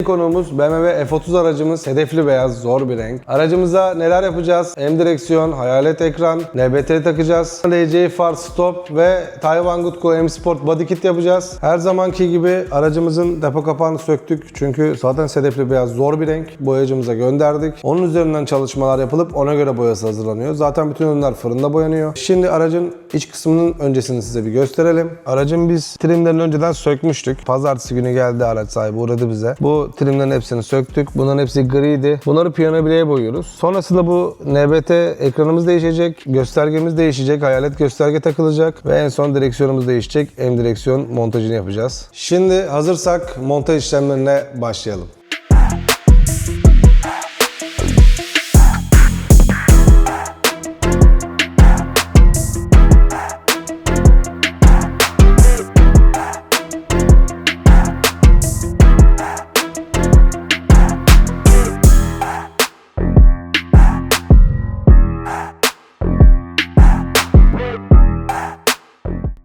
konuğumuz BMW F30 aracımız, hedefli beyaz, zor bir renk. Aracımıza neler yapacağız? M direksiyon, hayalet ekran, NBT takacağız. DC far, stop ve Tayvan Goodco M Sport body kit yapacağız. Her zamanki gibi aracımızın depo kapağını söktük. Çünkü zaten hedefli beyaz zor bir renk. Boyacımıza gönderdik. Onun üzerinden çalışmalar yapılıp ona göre boyası hazırlanıyor. Zaten bütün ürünler fırında boyanıyor. Şimdi aracın iç kısmının öncesini size bir gösterelim. Aracın biz trimlerini önceden sökmüştük. Pazartesi günü geldi, araç sahibi uğradı bize. Bu trimlerin hepsini söktük. Bunların hepsi griydi. Bunları piyano bileğe boyuyoruz. Sonrasında bu NBT ekranımız değişecek. Göstergemiz değişecek. Hayalet gösterge takılacak. Ve en son direksiyonumuz değişecek. M direksiyon montajını yapacağız. Şimdi hazırsak montaj işlemlerine başlayalım.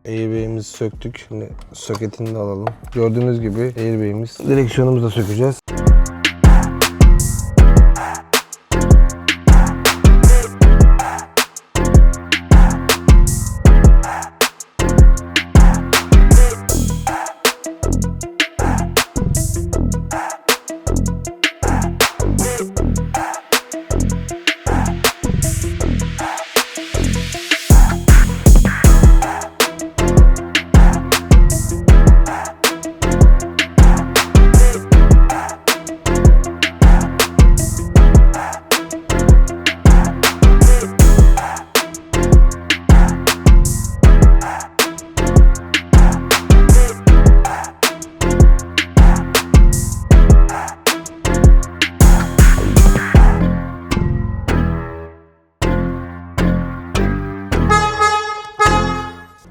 Airbag'imizi söktük. Şimdi soketini de alalım. Gördüğünüz gibi airbag'imiz. Direksiyonumuzu da sökeceğiz.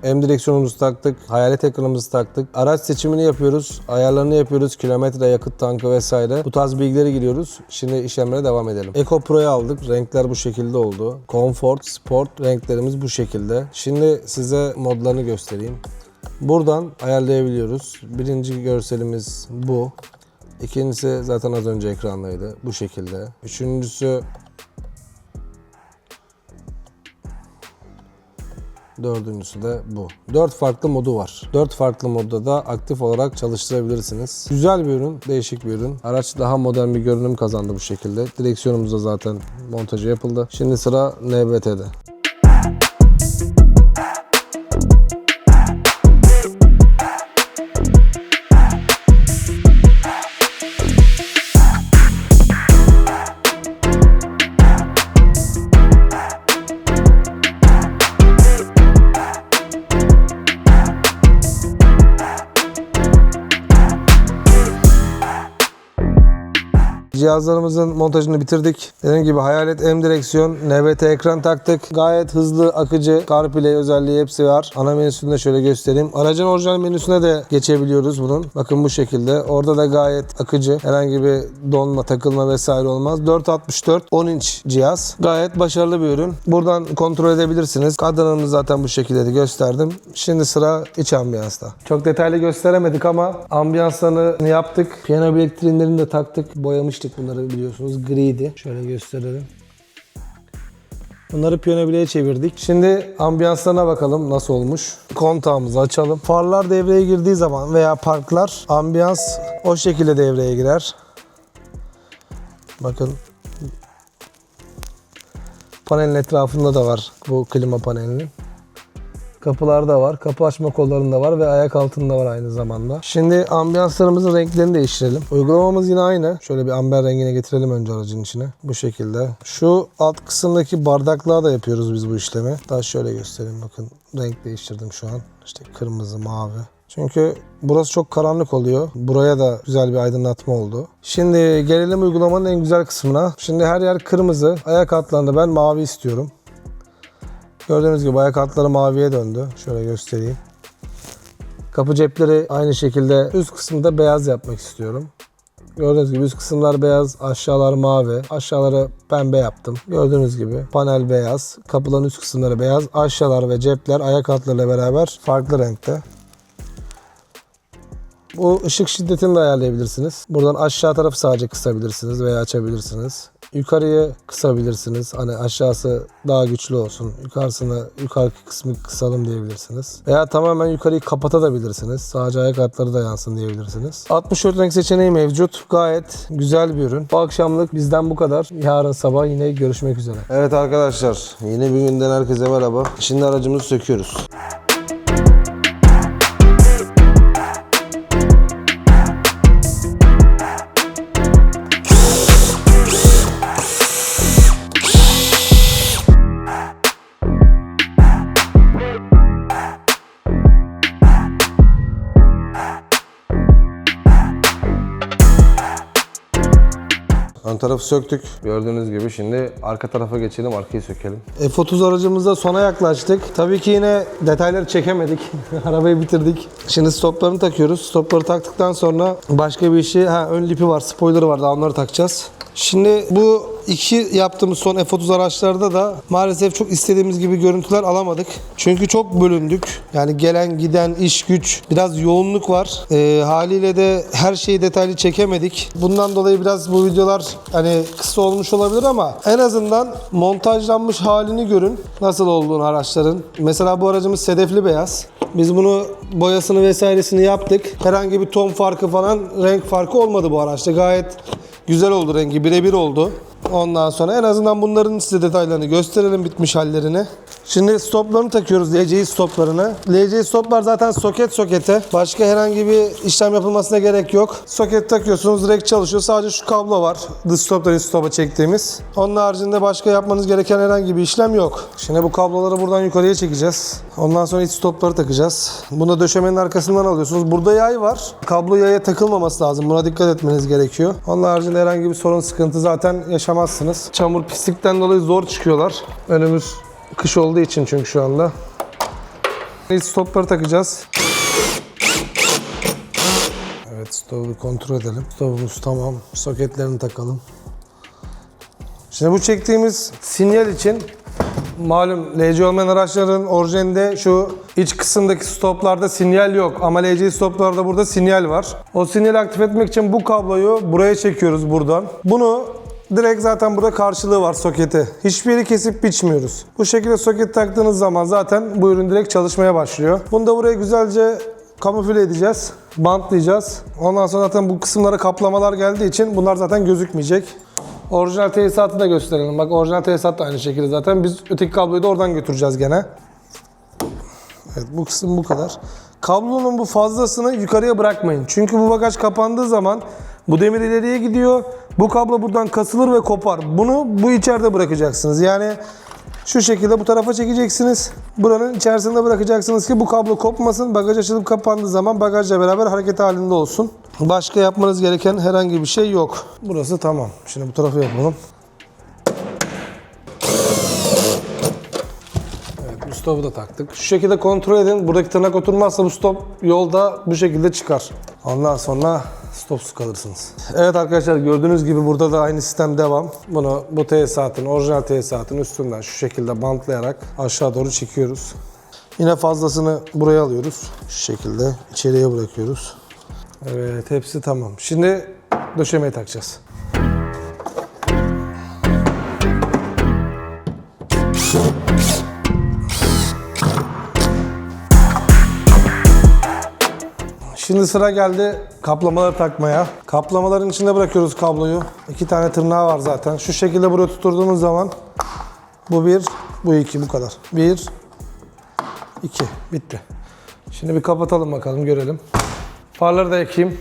M direksiyonumuzu taktık, hayalet ekranımızı taktık. Araç seçimini yapıyoruz, ayarlarını yapıyoruz, kilometre, yakıt tankı vesaire. Bu tarz bilgileri giriyoruz. Şimdi işlemlere devam edelim. Eco Pro'yu aldık. Renkler bu şekilde oldu. Comfort, Sport renklerimiz bu şekilde. Şimdi size modlarını göstereyim. Buradan ayarlayabiliyoruz. Birinci görselimiz bu. İkincisi zaten az önce ekrandaydı. Bu şekilde. Üçüncüsü, dördüncüsü de bu. 4 farklı modu var. 4 farklı modda da aktif olarak çalıştırabilirsiniz. Güzel bir ürün, değişik bir ürün. Araç daha modern bir görünüm kazandı bu şekilde. Direksiyonumuzda zaten montajı yapıldı. Şimdi sıra NBT'de. Cihazlarımızın montajını bitirdik. Dediğim gibi hayalet M direksiyon, NBT ekran taktık. Gayet hızlı, akıcı, CarPlay özelliği hepsi var. Ana menüsünde şöyle göstereyim. Aracın orijinal menüsüne de geçebiliyoruz bunun. Bakın bu şekilde. Orada da gayet akıcı. Herhangi bir donma, takılma vesaire olmaz. 464 10 inç cihaz. Gayet başarılı bir ürün. Buradan kontrol edebilirsiniz. Kadranımızı zaten bu şekilde de gösterdim. Şimdi sıra iç ambiyansta. Çok detaylı gösteremedik ama ambiyanslarını yaptık. Piyano bilek trimlerini de taktık. Boyamıştık bunları, biliyorsunuz. Griydi. Şöyle gösterelim. Bunları piyano bileğe çevirdik. Şimdi ambiyanslarına bakalım nasıl olmuş. Kontağımızı açalım. Farlar devreye girdiği zaman veya parklar, ambiyans o şekilde devreye girer. Bakın. Panelin etrafında da var bu klima panelinin. Kapılarda var, kapı açma kollarında var ve ayak altında var aynı zamanda. Şimdi ambiyanslarımızın renklerini değiştirelim. Uygulamamız yine aynı. Şöyle bir amber rengine getirelim önce aracın içine. Bu şekilde. Şu alt kısımdaki bardaklığa da yapıyoruz biz bu işlemi. Daha şöyle göstereyim, bakın. Renk değiştirdim şu an. İşte kırmızı, mavi. Çünkü burası çok karanlık oluyor. Buraya da güzel bir aydınlatma oldu. Şimdi gelelim uygulamanın en güzel kısmına. Şimdi her yer kırmızı. Ayak altlarında ben mavi istiyorum. Gördüğünüz gibi ayak altları maviye döndü. Şöyle göstereyim. Kapı cepleri aynı şekilde, üst kısmında beyaz yapmak istiyorum. Gördüğünüz gibi üst kısımlar beyaz, aşağılar mavi. Aşağıları pembe yaptım. Gördüğünüz gibi panel beyaz, kapıların üst kısımları beyaz. Aşağılar ve cepler ayak altlarıyla beraber farklı renkte. Bu ışık şiddetini de ayarlayabilirsiniz. Buradan aşağı tarafı sadece kısabilirsiniz veya açabilirsiniz. Yukarıyı kısabilirsiniz. Hani aşağısı daha güçlü olsun. Yukarıki kısmı kısalım diyebilirsiniz. Veya tamamen yukarıyı kapatabilirsiniz. Sadece ayak altları da yansın diyebilirsiniz. 64 renk seçeneği mevcut. Gayet güzel bir ürün. Bu akşamlık bizden bu kadar. Yarın sabah yine görüşmek üzere. Evet arkadaşlar, yeni bir günden herkese merhaba. Şimdi aracımızı söküyoruz. Ön tarafı söktük. Gördüğünüz gibi şimdi arka tarafa geçelim, arkayı sökelim. F30 aracımızda sona yaklaştık. Tabii ki yine detayları çekemedik. Arabayı bitirdik. Şimdi stoplarını takıyoruz. Stopları taktıktan sonra başka bir işi, ön lipi var, spoiler'ı var, daha onları takacağız. Şimdi bu iki yaptığımız son F30 araçlarda da maalesef çok istediğimiz gibi görüntüler alamadık. Çünkü çok bölündük. Yani gelen giden iş güç, biraz yoğunluk var. Haliyle de her şeyi detaylı çekemedik. Bundan dolayı biraz bu videolar hani kısa olmuş olabilir ama en azından montajlanmış halini görün. Nasıl olduğunu araçların. Mesela bu aracımız sedefli beyaz. Biz bunu boyasını vesairesini yaptık. Herhangi bir ton farkı falan, renk farkı olmadı bu araçta. Gayet güzel oldu, rengi birebir oldu. Ondan sonra en azından bunların size detaylarını gösterelim, bitmiş hallerini. Şimdi stoplarını takıyoruz, LCI stoplarını. LCI stoplar zaten sokete. Başka herhangi bir işlem yapılmasına gerek yok. Soket takıyorsunuz, direkt çalışıyor. Sadece şu kablo var. Dış stoptan iç stopa çektiğimiz. Onun haricinde başka yapmanız gereken herhangi bir işlem yok. Şimdi bu kabloları buradan yukarıya çekeceğiz. Ondan sonra iç stopları takacağız. Bunu da döşemenin arkasından alıyorsunuz. Burada yay var. Kablo yaya takılmaması lazım. Buna dikkat etmeniz gerekiyor. Onun haricinde herhangi bir sorun, sıkıntı zaten yaşamazsınız. Çamur, pislikten dolayı zor çıkıyorlar. Önümüz kış olduğu için çünkü şu anda. İç stopları takacağız. Evet, stopu kontrol edelim. Stopumuz tamam. Soketlerini takalım. Şimdi bu çektiğimiz sinyal için malum LC olmayan araçların orijinalinde şu iç kısımdaki stoplarda sinyal yok ama LC stoplarda burada sinyal var. O sinyali aktif etmek için bu kabloyu buraya çekiyoruz buradan. Bunu direkt zaten burada karşılığı var soketi. Hiçbir yeri kesip biçmiyoruz. Bu şekilde soket taktığınız zaman zaten bu ürün direkt çalışmaya başlıyor. Bunu da buraya güzelce kamufle edeceğiz. Bantlayacağız. Ondan sonra zaten bu kısımlara kaplamalar geldiği için bunlar zaten gözükmeyecek. Orijinal tesisatı da gösterelim. Bak, orijinal tesisat da aynı şekilde zaten. Biz öteki kabloyu da oradan götüreceğiz gene. Evet, bu kısım bu kadar. Kablonun bu fazlasını yukarıya bırakmayın. Çünkü bu bagaj kapandığı zaman bu demir ileriye gidiyor. Bu kablo buradan kasılır ve kopar. Bunu bu içeride bırakacaksınız. Yani şu şekilde bu tarafa çekeceksiniz. Buranın içerisinde bırakacaksınız ki bu kablo kopmasın. Bagaj açılıp kapandığı zaman bagajla beraber hareket halinde olsun. Başka yapmanız gereken herhangi bir şey yok. Burası tamam. Şimdi bu tarafı yapalım. Evet, bu stopu da taktık. Şu şekilde kontrol edin. Buradaki tırnak oturmazsa bu stop yolda bu şekilde çıkar. Ondan sonra stopsuz kalırsınız. Evet arkadaşlar, gördüğünüz gibi burada da aynı sistem devam. Bunu bu tesisatın, orijinal tesisatın üstünden şu şekilde bantlayarak aşağı doğru çekiyoruz. Yine fazlasını buraya alıyoruz. Şu şekilde içeriye bırakıyoruz. Evet, hepsi tamam. Şimdi döşemeyi takacağız. Şimdi sıra geldi kaplamaları takmaya. Kaplamaların içinde bırakıyoruz kabloyu. 2 tane tırnağı var zaten. Şu şekilde buraya tutturduğumuz zaman bu 1, bu 2, bu kadar. 1, 2, bitti. Şimdi bir kapatalım bakalım, görelim. Farları da yakayım.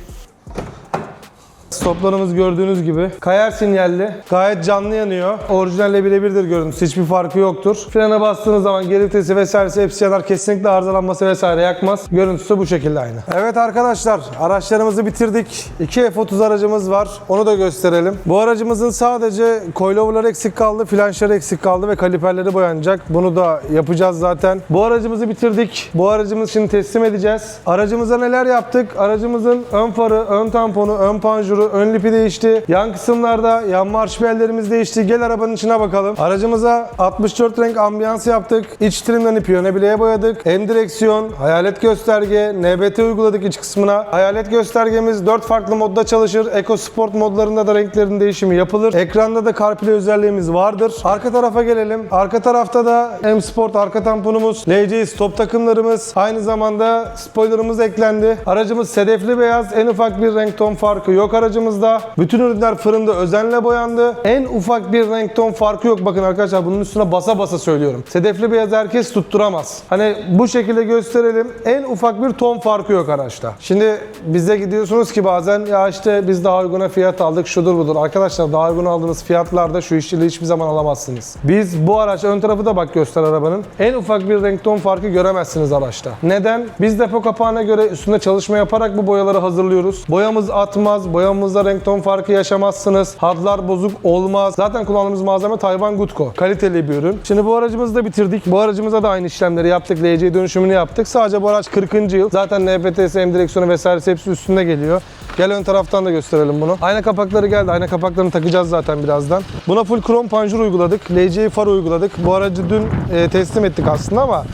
Stoplarımız gördüğünüz gibi kayar sinyalli, gayet canlı yanıyor. Orijinalle birebirdir görüntüsü, hiçbir farkı yoktur. Frene bastığınız zaman geri vitesi vesairesi hepsi yanar, kesinlikle arızalanması vesaire yakmaz. Görüntüsü bu şekilde aynı. Evet arkadaşlar, araçlarımızı bitirdik. 2 F30 aracımız var, onu da gösterelim. Bu aracımızın sadece coilover'ları eksik kaldı, flanşları eksik kaldı ve kaliperleri boyanacak. Bunu da yapacağız zaten. Bu aracımızı bitirdik. Bu aracımızı şimdi teslim edeceğiz. Aracımıza neler yaptık? Aracımızın ön farı, ön tamponu, ön panjuru, motoru, ön lipi değişti. Yan kısımlarda yan marş bellerimiz değişti. Gel arabanın içine bakalım. Aracımıza 64 renk ambiyans yaptık. İç trimlerini piyano bileğe boyadık. M direksiyon, hayalet gösterge, NBT uyguladık iç kısmına. Hayalet göstergemiz 4 farklı modda çalışır. Eco Sport modlarında da renklerin değişimi yapılır. Ekranda da CarPlay özelliğimiz vardır. Arka tarafa gelelim. Arka tarafta da M Sport arka tamponumuz, LC stop takımlarımız, aynı zamanda spoilerımız eklendi. Aracımız sedefli beyaz. En ufak bir renk ton farkı yok aracımızda. Bütün ürünler fırında özenle boyandı. En ufak bir renk ton farkı yok. Bakın arkadaşlar, bunun üstüne basa basa söylüyorum. Sedefli beyaz herkes tutturamaz. Hani bu şekilde gösterelim. En ufak bir ton farkı yok araçta. Şimdi bize gidiyorsunuz ki bazen, ya işte biz daha uyguna fiyat aldık, şudur budur. Arkadaşlar, daha uygun aldığınız fiyatlarda şu işçiliği hiçbir zaman alamazsınız. Biz bu araç, ön tarafı da bak göster arabanın. En ufak bir renk ton farkı göremezsiniz araçta. Neden? Biz depo kapağına göre üstünde çalışma yaparak bu boyaları hazırlıyoruz. Boyamız atmaz, boyamızda renk ton farkı yaşamazsınız. Hatlar bozuk olmaz. Zaten kullandığımız malzeme Tayvan Goodco. Kaliteli bir ürün. Şimdi bu aracımızı da bitirdik. Bu aracımıza da aynı işlemleri yaptık. LC dönüşümünü yaptık. Sadece bu araç 40. yıl. Zaten NPT'si, M direksiyonu vesairesi hepsi üstünde geliyor. Gel ön taraftan da gösterelim bunu. Ayna kapakları geldi. Ayna kapaklarını takacağız zaten birazdan. Buna full krom panjur uyguladık. LC far uyguladık. Bu aracı dün teslim ettik aslında ama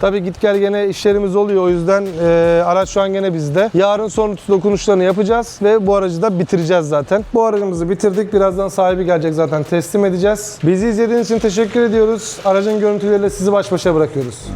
tabii git gel gene işlerimiz oluyor. O yüzden araç şu an gene bizde. Yarın son dokunuşlarını yapacağız ve bu aracı da bitireceğiz zaten. Bu aracımızı bitirdik. Birazdan sahibi gelecek, zaten teslim edeceğiz. Bizi izlediğiniz için teşekkür ediyoruz. Aracın görüntüleriyle sizi baş başa bırakıyoruz.